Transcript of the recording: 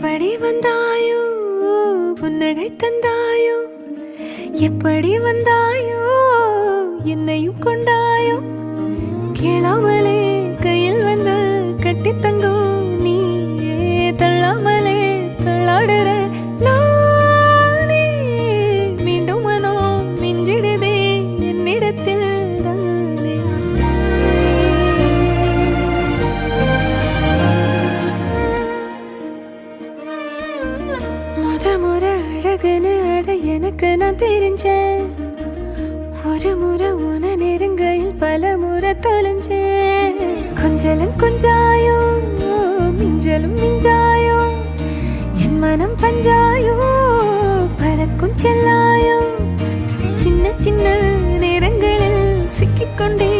எப்படி வந்தாயோ புன்னகை தந்தாயோ எப்படி வந்தாயோ என்னையும் கொண்டாயோ கேளாமலே கையில் வந்து கட்டி தங்கோ நீ தள்ளாமலே தள்ளாடுற நானே மீண்டும் மனோ மிஞ்சிடுதே என்னிடத்தில் தானே முறை அழகுன்னு அட எனக்கு நான் தெரிஞ்சேன் ஒரு முறை உன நெருங்கையில் பல முறை தொலைஞ்சேன் கொஞ்சலும் கொஞ்சாயோ மிஞ்சலும் மிஞ்சாயோ என் மனம் பஞ்சாயோ பறக்கும் செல்லாயோ சின்ன சின்ன நேரங்களில் சிக்கிக்கொண்டே